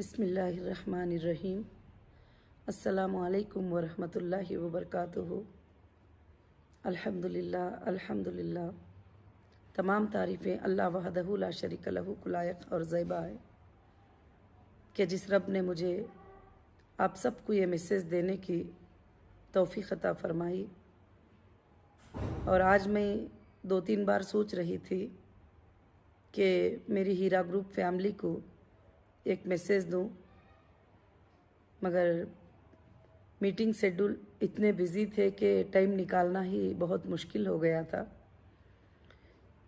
बिस्मिल्लाहिर्रहमानिर्रहीम। अस्सलामुअलैकुम वरहमतुल्लाहि वबरकातुहू। अल्हम्दुलिल्लाह अल्हम्दुलिल्लाह। तमाम तारीफ़ें अल्लाह वहदहू ला शरीक लहू को लायक और ज़ैबा है कि जिस रब ने मुझे आप सबको ये मैसेज देने की तौफ़ीक़ अता फ़रमाई। और आज मैं 2-3 बार सोच रही थी कि मेरी हीरा ग्रुप फैमिली को एक मैसेज दूं, मगर मीटिंग शेड्यूल इतने बिज़ी थे कि टाइम निकालना ही बहुत मुश्किल हो गया था।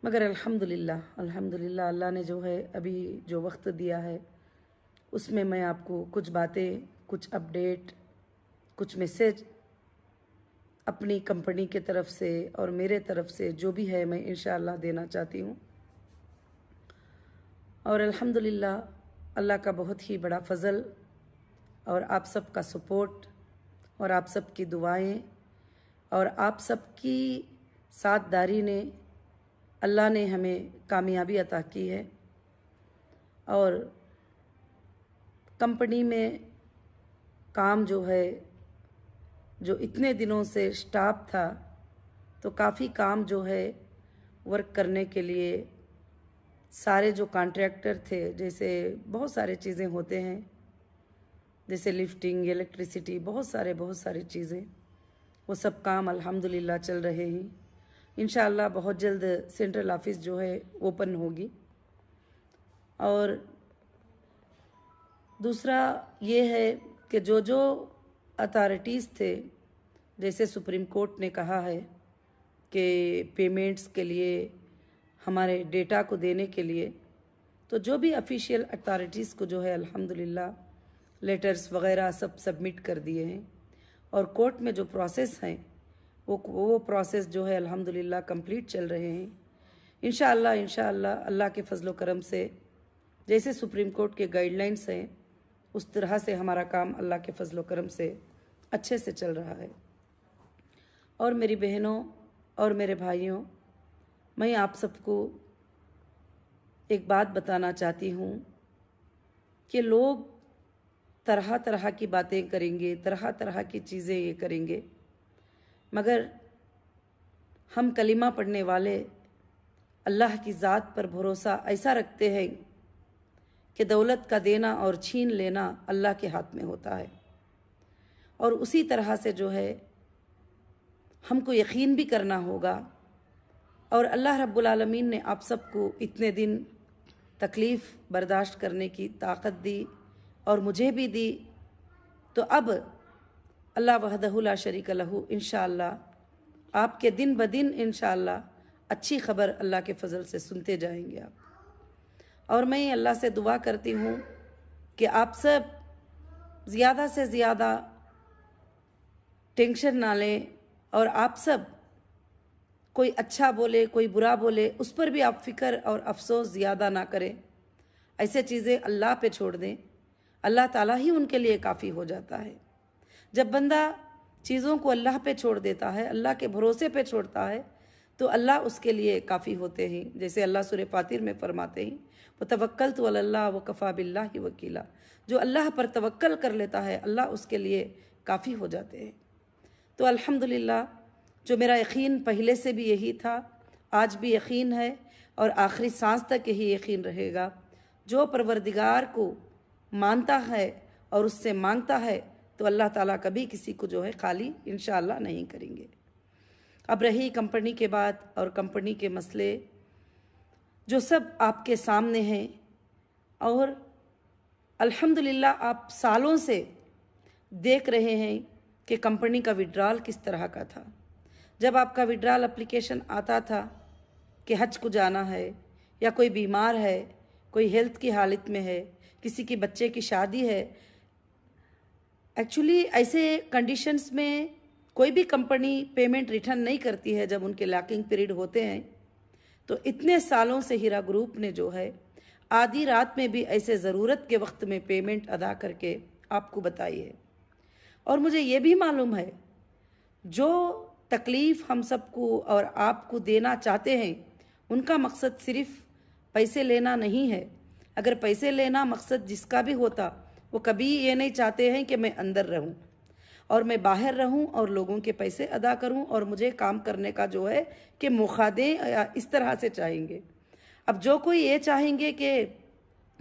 मगर अल्हम्दुलिल्लाह अल्हम्दुलिल्लाह अल्लाह ने जो है अभी जो वक्त दिया है उसमें मैं आपको कुछ बातें, कुछ अपडेट, कुछ मैसेज अपनी कंपनी के तरफ से और मेरे तरफ से जो भी है मैं इंशाअल्लाह देना चाहती हूँ। और अल्हम्दुलिल्लाह अल्लाह का बहुत ही बड़ा फ़ज़ल और आप सब का सपोर्ट और आप सब की दुआएं और आप सब की साथदारी ने अल्लाह ने हमें कामयाबी अता की है। और कंपनी में काम जो है, जो इतने दिनों से स्टाफ था, तो काफ़ी काम जो है वर्क करने के लिए सारे जो कॉन्ट्रैक्टर थे, जैसे बहुत सारे चीज़ें होते हैं, जैसे लिफ्टिंग, इलेक्ट्रिसिटी, बहुत सारी चीज़ें, वो सब काम अल्हम्दुलिल्लाह चल रहे हैं। इंशाअल्लाह बहुत जल्द सेंट्रल ऑफिस जो है ओपन होगी। और दूसरा ये है कि जो जो अथॉरिटीज़ थे, जैसे सुप्रीम कोर्ट ने कहा है कि पेमेंट्स के लिए, हमारे डेटा को देने के लिए, तो जो भी ऑफिशियल अथॉरिटीज़ को जो है अल्हम्दुलिल्लाह लेटर्स वगैरह सब सबमिट कर दिए हैं। और कोर्ट में जो प्रोसेस हैं वो प्रोसेस जो है अल्हम्दुलिल्लाह कंप्लीट चल रहे हैं। इंशाअल्लाह अल्लाह के फजलो करम से जैसे सुप्रीम कोर्ट के गाइडलाइंस हैं उस तरह से हमारा काम अल्लाह के फजलो करम से अच्छे से चल रहा है। और मेरी बहनों और मेरे भाइयों, मैं आप सबको एक बात बताना चाहती हूँ कि लोग तरह तरह की बातें करेंगे, तरह तरह की चीज़ें ये करेंगे, मगर हम कलिमा पढ़ने वाले अल्लाह की ज़ात पर भरोसा ऐसा रखते हैं कि दौलत का देना और छीन लेना अल्लाह के हाथ में होता है। और उसी तरह से जो है हमको यकीन भी करना होगा। और अल्लाह रब्बुल आलमीन ने आप सबको इतने दिन तकलीफ़ बर्दाश्त करने की ताकत दी और मुझे भी दी, तो अब अल्लाह वहदहू ला शरीक लहू इंशाअल्लाह आपके दिन ब दिन इंशाअल्लाह अच्छी खबर अल्लाह के फ़ज़ल से सुनते जाएंगे आप। और मैं अल्लाह से दुआ करती हूँ कि आप सब ज़्यादा से ज़्यादा टेंशन ना लें और आप सब कोई अच्छा बोले, कोई बुरा बोले, उस पर भी आप फ़िक्र और अफसोस ज़्यादा ना करें। ऐसे चीज़ें अल्लाह पे छोड़ दें, अल्लाह ताला ही उनके लिए काफ़ी हो जाता है। जब बंदा चीज़ों को अल्लाह पे छोड़ देता है, अल्लाह के भरोसे पे छोड़ता है, तो अल्लाह उसके लिए काफ़ी होते हैं। जैसे अल्लाह सूरह फातिर में फरमाते हैं, वो तवक्कलतु अलल्लाह व कफ़ा बिल्लाहि वकीला। जो अल्लाह पर तवक्कल कर लेता है, अल्लाह उसके लिए काफ़ी हो जाते हैं। तो अल्हम्दुलिल्लाह, जो मेरा यकीन पहले से भी यही था, आज भी यकीन है और आखिरी सांस तक यही यकीन रहेगा। जो परवरदिगार को मानता है और उससे मांगता है तो अल्लाह ताला कभी किसी को जो है खाली इंशाअल्लाह नहीं करेंगे। अब रही कंपनी के बात और कंपनी के मसले, जो सब आपके सामने हैं। और अल्हम्दुलिल्लाह आप सालों से देख रहे हैं कि कंपनी का विड्रॉल किस तरह का था। जब आपका विड्रॉल एप्लीकेशन आता था कि हज को जाना है या कोई बीमार है, कोई हेल्थ की हालत में है, किसी की बच्चे की शादी है, एक्चुअली ऐसे कंडीशंस में कोई भी कंपनी पेमेंट रिटर्न नहीं करती है जब उनके लॉकिंग पीरियड होते हैं। तो इतने सालों से हीरा ग्रुप ने जो है आधी रात में भी ऐसे ज़रूरत के वक्त में पेमेंट अदा करके आपको बताई है। और मुझे ये भी मालूम है, जो तकलीफ़ हम सबको और आपको देना चाहते हैं, उनका मकसद सिर्फ़ पैसे लेना नहीं है। अगर पैसे लेना मकसद जिसका भी होता वो कभी ये नहीं चाहते हैं कि मैं अंदर रहूं और मैं बाहर रहूं और लोगों के पैसे अदा करूं और मुझे काम करने का जो है कि मौका दें, इस तरह से चाहेंगे। अब जो कोई ये चाहेंगे कि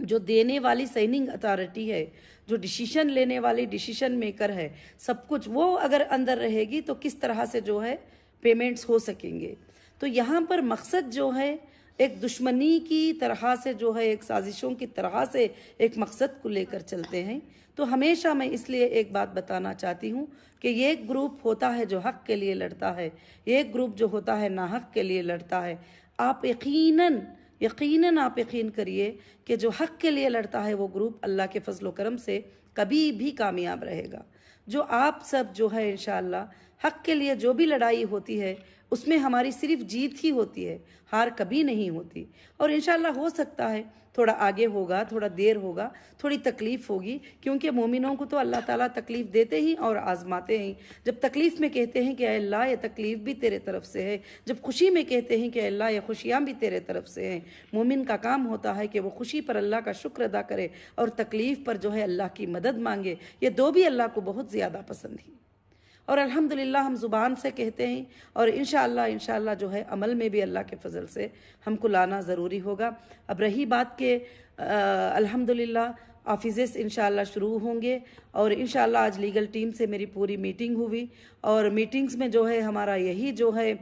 जो देने वाली साइनिंग अथॉरिटी है, जो डिसीजन लेने वाली डिसीजन मेकर है, सब कुछ वो अगर अंदर रहेगी तो किस तरह से जो है पेमेंट्स हो सकेंगे। तो यहाँ पर मकसद जो है एक दुश्मनी की तरह से जो है, एक साजिशों की तरह से एक मकसद को लेकर चलते हैं। तो हमेशा मैं इसलिए एक बात बताना चाहती हूँ कि ये ग्रुप होता है जो हक के लिए लड़ता है, ये ग्रुप जो होता है नाहक के लिए लड़ता है। आप यकीनन आप यकीन करिए कि जो हक के लिए लड़ता है वो ग्रुप अल्लाह के फजलो करम से कभी भी कामयाब रहेगा। जो आप सब जो है इंशाअल्लाह हक के लिए जो भी लड़ाई होती है उसमें हमारी सिर्फ जीत ही होती है, हार कभी नहीं होती। और इंशाअल्लाह हो सकता है थोड़ा आगे होगा, थोड़ा देर होगा, थोड़ी तकलीफ होगी, क्योंकि मोमिनों को तो अल्लाह ताला तकलीफ देते ही और आजमाते हैं। जब तकलीफ में कहते हैं कि अल्लाह ये तकलीफ भी तेरे तरफ से है, जब खुशी में कहते हैं कि अल्लाह ये खुशियाँ भी तेरे तरफ से हैं, मोमिन का काम होता है कि वो खुशी पर अल्लाह का शुक्र अदा करे और तकलीफ पर जो है अल्लाह की मदद मांगे। ये दो भी अल्लाह को बहुत ज़्यादा पसंद है और अल्हम्दुलिल्लाह हम ज़ुबान से कहते हैं और इंशाअल्लाह जो है अमल में भी अल्लाह के फ़ज़ल से हमको लाना ज़रूरी होगा। अब रही बात के अल्हम्दुलिल्लाह ऑफिसेस इंशाअल्लाह शुरू होंगे और इंशाअल्लाह आज लीगल टीम से मेरी पूरी मीटिंग हुई और मीटिंग्स में जो है हमारा यही जो है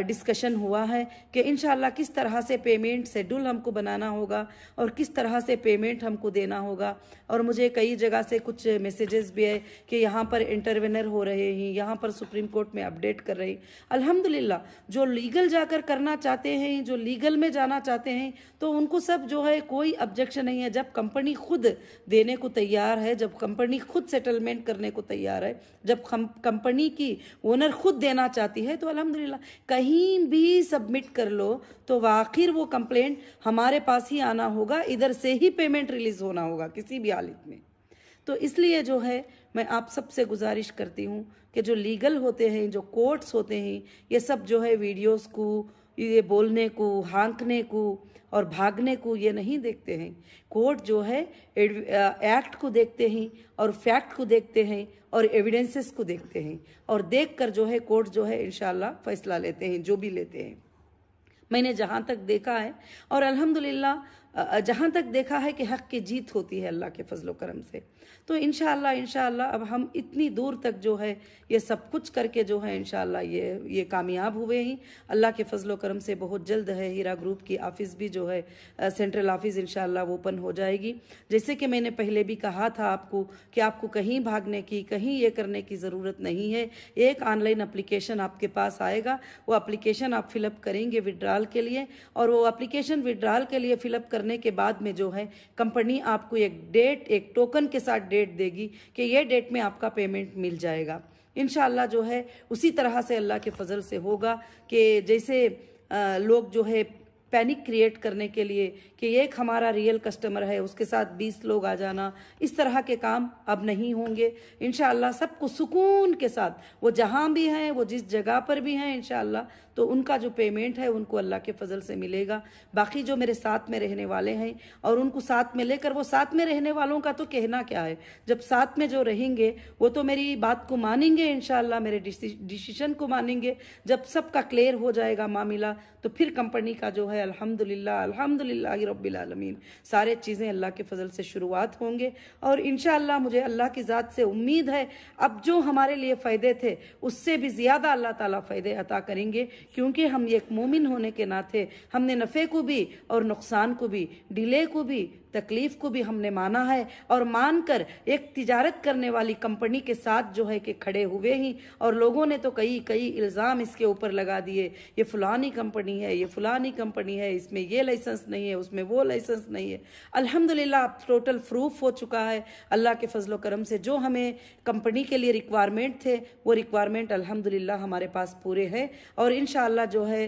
डिस्कशन हुआ है कि इंशाअल्लाह किस तरह से पेमेंट शेड्यूल हमको बनाना होगा और किस तरह से पेमेंट हमको देना होगा। और मुझे कई जगह से कुछ मैसेजेस भी है कि यहाँ पर इंटरवेनर हो रहे हैं, यहाँ पर सुप्रीम कोर्ट में अपडेट कर रहे हैं। अल्हम्दुलिल्लाह जो लीगल जाकर करना चाहते हैं, जो लीगल में जाना चाहते हैं, तो उनको सब जो है कोई ऑब्जेक्शन नहीं है। जब कंपनी खुद देने को तैयार है, जब कंपनी खुद सेटलमेंट करने को तैयार है, जब कंपनी की ओनर खुद देना चाहती है, तो अल्हम्दुलिल्लाह कहीं भी सबमिट कर लो तो आखिर वो कंप्लेंट हमारे पास ही आना होगा, इधर से ही पेमेंट रिलीज होना होगा किसी भी हालत में। तो इसलिए जो है मैं आप सबसे गुजारिश करती हूँ कि जो लीगल होते हैं, जो कोर्ट्स होते हैं, ये सब जो है वीडियोस को, ये बोलने को, हाँकने को और भागने को ये नहीं देखते हैं। कोर्ट जो है एक्ट को देखते हैं और फैक्ट को देखते हैं और एविडेंसेस को देखते हैं और देखकर जो है कोर्ट जो है इंशाअल्लाह फैसला लेते हैं, जो भी लेते हैं। मैंने जहाँ तक देखा है और अल्हम्दुलिल्लाह जहाँ तक देखा है कि हक़ की जीत होती है अल्लाह के फजलो करम से। तो इंशाअल्लाह अब हम इतनी दूर तक जो है ये सब कुछ करके जो है इंशाअल्लाह ये कामयाब हुए हैं अल्लाह के फजलो करम से। बहुत जल्द है हीरा ग्रुप की ऑफ़िस भी जो है सेंट्रल ऑफिस इंशाअल्लाह ओपन हो जाएगी। जैसे कि मैंने पहले भी कहा था आपको कि आपको कहीं भागने की, कहीं ये करने की ज़रूरत नहीं है। एक ऑनलाइन एप्लीकेशन आपके पास आएगा, वो एप्लीकेशन आप फिलअप करेंगे विड्रॉल के लिए और वो एप्लीकेशन विड्रॉल के लिए फिलअप करने के बाद में जो है कंपनी आपको एक डेट, एक टोकन के साथ डेट देगी कि ये डेट में आपका पेमेंट मिल जाएगा। इंशाअल्लाह जो है उसी तरह से अल्लाह के फजल से होगा कि जैसे लोग जो है पैनिक क्रिएट करने के लिए कि एक हमारा रियल कस्टमर है उसके साथ 20 लोग आ जाना, इस तरह के काम अब नहीं होंगे। इंशाअल्लाह सबको सुकून के साथ, वो जहाँ भी हैं, वो जिस जगह पर भी हैं, इंशाअल्लाह तो उनका जो पेमेंट है उनको अल्लाह के फजल से मिलेगा। बाकी जो मेरे साथ में रहने वाले हैं और उनको साथ में लेकर, वो साथ में रहने वालों का तो कहना क्या है, जब साथ में जो रहेंगे वो तो मेरी बात को मानेंगे इंशाअल्लाह, मेरे डिसीजन को मानेंगे। जब सबका क्लियर हो जाएगा मामला तो फिर कंपनी का जो है अल्हम्दुलिल्लाह रब्बिल आलमीन सारे चीज़ें अल्लाह के फजल से शुरुआत होंगे। और इंशाअल्लाह मुझे अल्लाह की ज़ात से उम्मीद है अब जो हमारे लिए फ़ायदे थे उससे भी ज़्यादा अल्लाह ताला फ़ायदे अता करेंगे, क्योंकि हम एक मोमिन होने के नाते हमने नफ़े को भी और नुकसान को भी, डिले को भी, तकलीफ को भी हमने माना है और मानकर एक तिजारत करने वाली कंपनी के साथ जो है कि खड़े हुए ही। और लोगों ने तो कई इल्ज़ाम इसके ऊपर लगा दिए, ये फलानी कंपनी है, ये फलानी कंपनी है, इसमें ये लाइसेंस नहीं है, उसमें वो लाइसेंस नहीं है। अल्हम्दुलिल्लाह अब टोटल प्रूफ हो चुका है अल्लाह के फजलो करम से। जो हमें कंपनी के लिए रिक्वायरमेंट थे वो रिक्वायरमेंट अल्हम्दुलिल्लाह हमारे पास पूरे हैं और इंशाअल्लाह जो है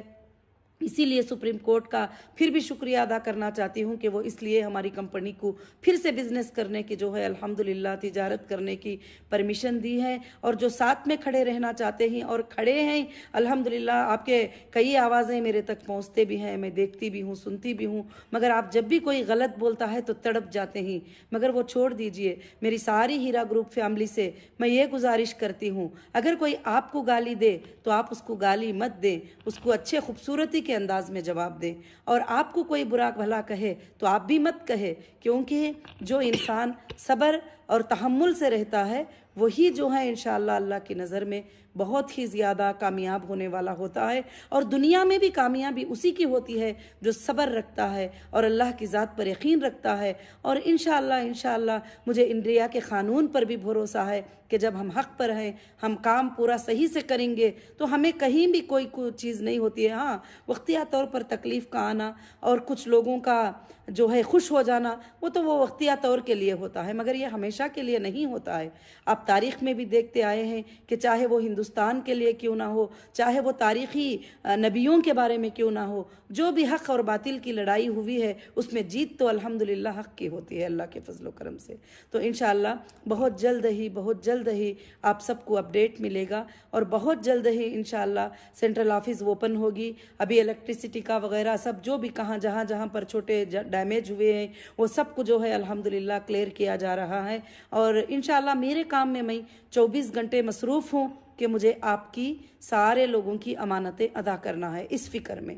इसीलिए सुप्रीम कोर्ट का फिर भी शुक्रिया अदा करना चाहती हूँ कि वो इसलिए हमारी कंपनी को फिर से बिजनेस करने की जो है अल्हम्दुलिल्लाह तिजारत करने की परमिशन दी है। और जो साथ में खड़े रहना चाहते हैं और खड़े हैं, अल्हम्दुलिल्लाह आपके कई आवाज़ें मेरे तक पहुँचते भी हैं, मैं देखती भी हूँ, सुनती भी हूँ, मगर आप जब भी कोई गलत बोलता है तो तड़प जाते हैं। मगर वो छोड़ दीजिए। मेरी सारी हीरा ग्रुप फैमिली से मैं ये गुजारिश करती हूँ, अगर कोई आपको गाली दे तो आप उसको गाली मत दें, उसको अच्छे खूबसूरती के अंदाज में जवाब दें। और आपको कोई बुरा भला कहे तो आप भी मत कहे, क्योंकि जो इंसान सब्र और तहम्मुल से रहता है वही जो है इंशाअल्लाह अल्लाह की नज़र में बहुत ही ज़्यादा कामयाब होने वाला होता है। और दुनिया में भी कामयाबी उसी की होती है जो सब्र रखता है और अल्लाह की ज़ात पर यकीन रखता है। और इंशाअल्लाह मुझे इंडिया के क़ानून पर भी भरोसा है कि जब हम हक़ पर हैं, हम काम पूरा सही से करेंगे तो हमें कहीं भी कोई चीज़ नहीं होती है। हाँ, वक्तिया तौर पर तकलीफ़ का आना और कुछ लोगों का जो है खुश हो जाना, वो वक्तिया तौर के लिए होता है, मगर ये हमेशा के लिए नहीं होता है। आप तारीख़ में भी देखते आए हैं कि चाहे वो हिंदुस्तान के लिए क्यों ना हो, चाहे वो तारीख़ी नबियों के बारे में क्यों ना हो, जो भी हक़ और बातिल की लड़ाई हुई है उसमें जीत तो अल्हम्दुलिल्लाह हक़ की होती है अल्लाह के फजल व करम से। तो इंशाअल्लाह बहुत जल्द ही आप सबको अपडेट मिलेगा और बहुत जल्द ही इंशाअल्लाह सेंट्रल ऑफिस ओपन होगी। अभी इलेक्ट्रिसिटी का वगैरह सब जो भी कहाँ जहाँ पर छोटे डैमेज हुए हैं वो सब को जो है अल्हम्दुलिल्लाह क्लियर किया जा रहा है। और इंशाअल्लाह मेरे काम में मैं 24 घंटे मसरूफ़ हूँ कि मुझे आपकी सारे लोगों की अमानतें अदा करना है इस फ़िक्र में।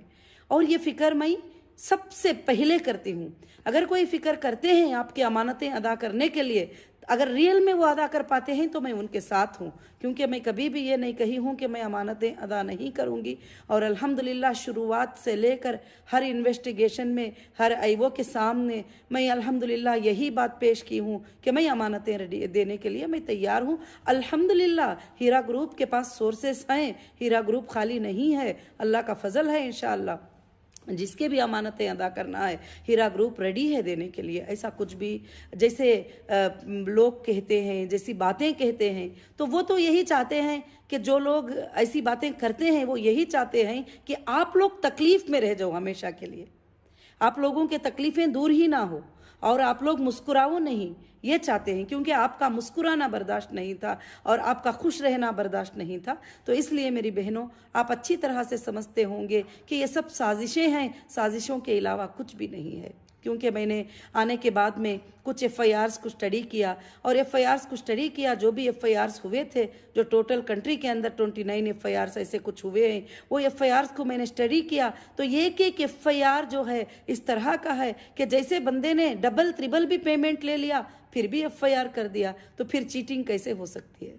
और ये फ़िक्र मैं सबसे पहले करती हूँ। अगर कोई फ़िक्र करते हैं आपकी अमानतें अदा करने के लिए, अगर रियल में वो अदा कर पाते हैं तो मैं उनके साथ हूँ, क्योंकि मैं कभी भी ये नहीं कही हूँ कि मैं अमानतें अदा नहीं करूँगी। और अल्हम्दुलिल्लाह शुरुआत से लेकर हर इन्वेस्टिगेशन में, हर आईओ के सामने मैं अल्हम्दुलिल्लाह यही बात पेश की हूँ कि मैं अमानतें देने के लिए मैं तैयार हूँ। अल्हम्दुलिल्लाह हीरा ग्रुप के पास सोर्सेस हैं, हीरा ग्रुप खाली नहीं है, अल्लाह का फजल है। इंशाअल्लाह जिसके भी अमानतें अदा करना है हीरा ग्रुप रेडी है देने के लिए। ऐसा कुछ भी जैसे लोग कहते हैं, जैसी बातें कहते हैं, तो वो तो यही चाहते हैं कि जो लोग ऐसी बातें करते हैं वो यही चाहते हैं कि आप लोग तकलीफ़ में रह जाओ हमेशा के लिए, आप लोगों के तकलीफ़ें दूर ही ना हो और आप लोग मुस्कुराओ नहीं, ये चाहते हैं, क्योंकि आपका मुस्कुराना बर्दाश्त नहीं था और आपका खुश रहना बर्दाश्त नहीं था। तो इसलिए मेरी बहनों, आप अच्छी तरह से समझते होंगे कि ये सब साजिशें हैं, साजिशों के अलावा कुछ भी नहीं है। क्योंकि मैंने आने के बाद में कुछ FIRs को स्टडी किया और FIRs को स्टडी किया, जो भी FIRs हुए थे, जो टोटल कंट्री के अंदर 29 FIRs ऐसे कुछ हुए हैं, वो FIRs को मैंने स्टडी किया तो ये एक FIR जो है इस तरह का है कि जैसे बंदे ने डबल ट्रिबल भी पेमेंट ले लिया फिर भी FIR कर दिया, तो फिर चीटिंग कैसे हो सकती है।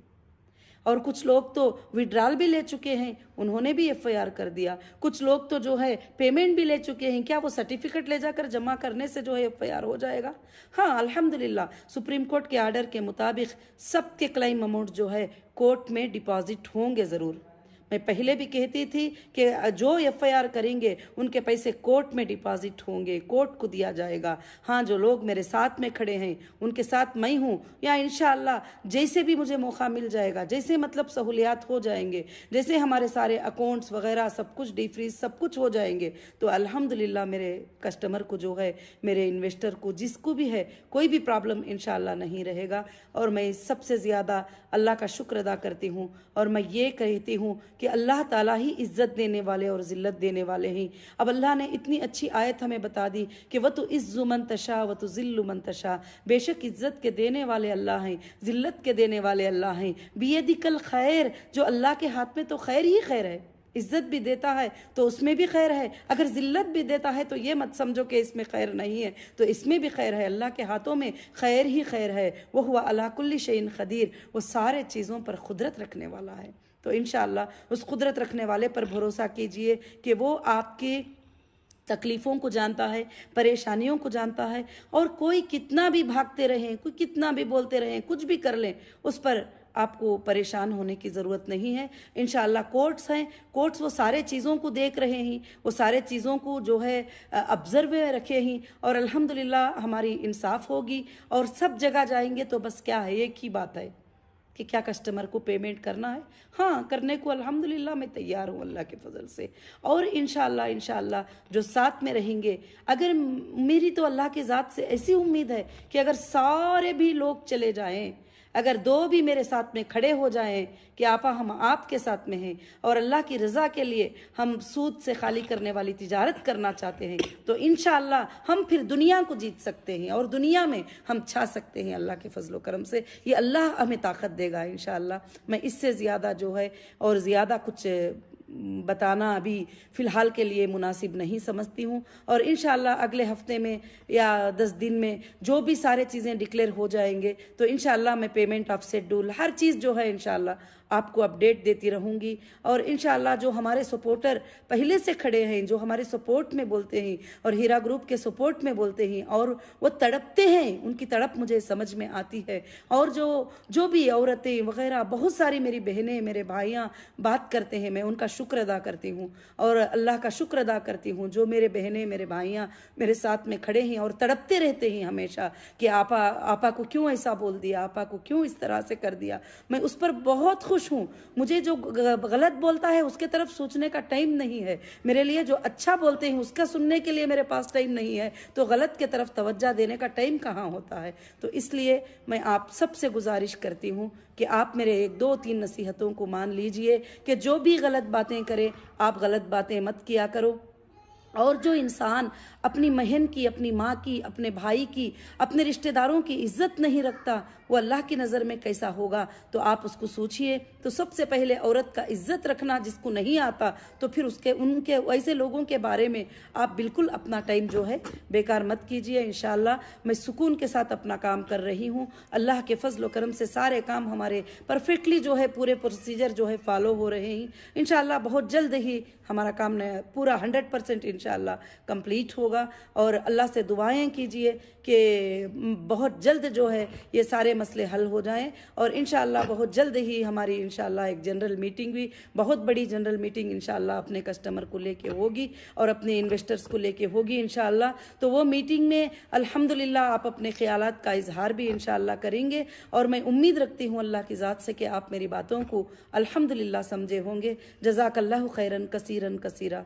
और कुछ लोग तो विड्रॉल भी ले चुके हैं, उन्होंने भी FIR कर दिया। कुछ लोग तो जो है पेमेंट भी ले चुके हैं, क्या वो सर्टिफिकेट ले जाकर जमा करने से जो है FIR हो जाएगा? हाँ, अल्हम्दुलिल्लाह सुप्रीम कोर्ट के आर्डर के मुताबिक सबके क्लेम अमाउंट जो है कोर्ट में डिपॉजिट होंगे ज़रूर। मैं पहले भी कहती थी कि जो FIR करेंगे उनके पैसे कोर्ट में डिपॉजिट होंगे, कोर्ट को दिया जाएगा। हाँ, जो लोग मेरे साथ में खड़े हैं उनके साथ मैं हूँ, या इंशाअल्लाह जैसे भी मुझे मौका मिल जाएगा, जैसे मतलब सहूलियात हो जाएंगे, जैसे हमारे सारे अकाउंट्स वगैरह सब कुछ डीफ्रीज सब कुछ हो जाएंगे, तो अल्हम्दुलिल्लाह मेरे कस्टमर को जो है, मेरे इन्वेस्टर को, जिसको भी है, कोई भी प्रॉब्लम इंशाअल्लाह नहीं रहेगा। और मैं सबसे ज़्यादा अल्लाह का शुक्र अदा करती हूँ और मैं ये कहती हूँ कि अल्लाह ताला ही इज़्ज़त देने वाले और ज़िल्लत देने वाले हैं। अब अल्लाह ने इतनी अच्छी आयत हमें बता दी कि वह तो इज़्ज़ु मन तशा व तो ज़िल्लु मन तशा, बेशक इज़्ज़त के देने वाले अल्लाह हैं, ज़िल्लत के देने वाले अल्लाह हैं। बियदिकल खैर, जो अल्लाह के हाथ में तो खैर ही खैर है। इज़्ज़त भी देता है तो उसमें भी खैर है, अगर ज़िल्लत भी देता है तो ये मत समझो कि इसमें खैर नहीं है, तो इसमें भी खैर है। अल्लाह के हाथों में खैर ही खैर है। वह हुआ अला कुल्ली शैइन क़दीर, वो सारे चीज़ों पर कुदरत रखने वाला है। तो इंशाअल्लाह उस कुदरत रखने वाले पर भरोसा कीजिए कि वो आपकी तकलीफ़ों को जानता है, परेशानियों को जानता है। और कोई कितना भी भागते रहें, कोई कितना भी बोलते रहें, कुछ भी कर लें, उस पर आपको परेशान होने की ज़रूरत नहीं है। इंशाअल्लाह कोर्ट्स हैं, कोर्ट्स वो सारे चीज़ों को देख रहे हैं, वो सारे चीज़ों को जो है ऑब्ज़र्व रखे हैं और अल्हम्दुलिल्लाह हमारी इंसाफ होगी और सब जगह जाएंगे। तो बस क्या है, एक ही बात है, कि क्या कस्टमर को पेमेंट करना है। हाँ, करने को अल्हम्दुलिल्लाह मैं तैयार हूँ अल्लाह के फजल से। और इंशाअल्लाह जो साथ में रहेंगे, अगर मेरी तो अल्लाह की ज़ात से ऐसी उम्मीद है कि अगर सारे भी लोग चले जाएं, अगर दो भी मेरे साथ में खड़े हो जाएं कि आपा हम आपके साथ में हैं और अल्लाह की रज़ा के लिए हम सूद से खाली करने वाली तिजारत करना चाहते हैं, तो इंशाअल्लाह हम फिर दुनिया को जीत सकते हैं और दुनिया में हम छा सकते हैं अल्लाह के फजलो करम से। ये अल्लाह हमें ताकत देगा इंशाअल्लाह। मैं इससे ज़्यादा जो है और ज़्यादा कुछ बताना अभी फ़िलहाल के लिए मुनासिब नहीं समझती हूँ। और इंशाअल्लाह अगले हफ्ते में या 10 दिन में जो भी सारे चीज़ें डिक्लेयर हो जाएंगे तो इंशाअल्लाह मैं पेमेंट ऑफ शेड्यूल हर चीज़ जो है इंशाअल्लाह आपको अपडेट देती रहूँगी। और इंशाअल्लाह जो हमारे सपोर्टर पहले से खड़े हैं, जो हमारे सपोर्ट में बोलते हैं और हीरा ग्रुप के सपोर्ट में बोलते हैं और वो तड़पते हैं, उनकी तड़प मुझे समझ में आती है। और जो भी औरतें वगैरह बहुत सारी मेरी बहनें मेरे भाइयाँ बात करते हैं, मैं उनका शुक्र अदा करती हूँ और अल्लाह का शुक्र अदा करती हूँ जो मेरे बहनें मेरे भाइयाँ मेरे साथ में खड़े हैं और तड़पते रहते हैं हमेशा कि आपा को क्यों ऐसा बोल दिया, आपा को क्यों इस तरह से कर दिया। मैं उस पर बहुत खुश हूँ। मुझे जो गलत बोलता है उसके तरफ सोचने का टाइम नहीं है मेरे लिए, जो अच्छा बोलते हैं उसका सुनने के लिए मेरे पास टाइम नहीं है, तो गलत के तरफ तवज्जो देने का टाइम कहाँ होता है। तो इसलिए मैं आप सबसे गुजारिश करती हूँ कि आप मेरे 1-2-3 नसीहतों को मान लीजिए कि जो भी गलत बातें करे आप गलत बातें मत किया करो। और जो इंसान अपनी बहन की, अपनी माँ की, अपने भाई की, अपने रिश्तेदारों की इज्जत नहीं रखता वो अल्लाह की नज़र में कैसा होगा, तो आप उसको सोचिए। तो सबसे पहले औरत का इज्जत रखना जिसको नहीं आता, तो फिर उनके ऐसे लोगों के बारे में आप बिल्कुल अपना टाइम जो है बेकार मत कीजिए। इंशाअल्लाह मैं सुकून के साथ अपना काम कर रही हूँ। अल्लाह के फजल करम से सारे काम हमारे परफेक्टली जो है पूरे प्रोसीजर जो है फॉलो हो रहे हैं। इंशाअल्लाह बहुत जल्द ही हमारा काम पूरा 100% इंशाअल्लाह कंप्लीट होगा। और अल्लाह से दुआएं कीजिए कि बहुत जल्द जो है ये सारे मसले हल हो जाएं और इंशाअल्लाह बहुत जल्द ही हमारी इंशाअल्लाह एक जनरल मीटिंग भी, बहुत बड़ी जनरल मीटिंग इंशाअल्लाह अपने कस्टमर को लेके होगी और अपने इन्वेस्टर्स को लेके होगी इंशाअल्लाह। तो वो मीटिंग में अल्हम्दुलिल्लाह आप अपने ख्यालात का इजहार भी इंशाअल्लाह करेंगे और मैं उम्मीद रखती हूँ अल्लाह की ज़ात से कि आप मेरी बातों को अल्हम्दुलिल्लाह समझे होंगे। जज़ाकल्लाहु खैरन कसीरन कसीरा।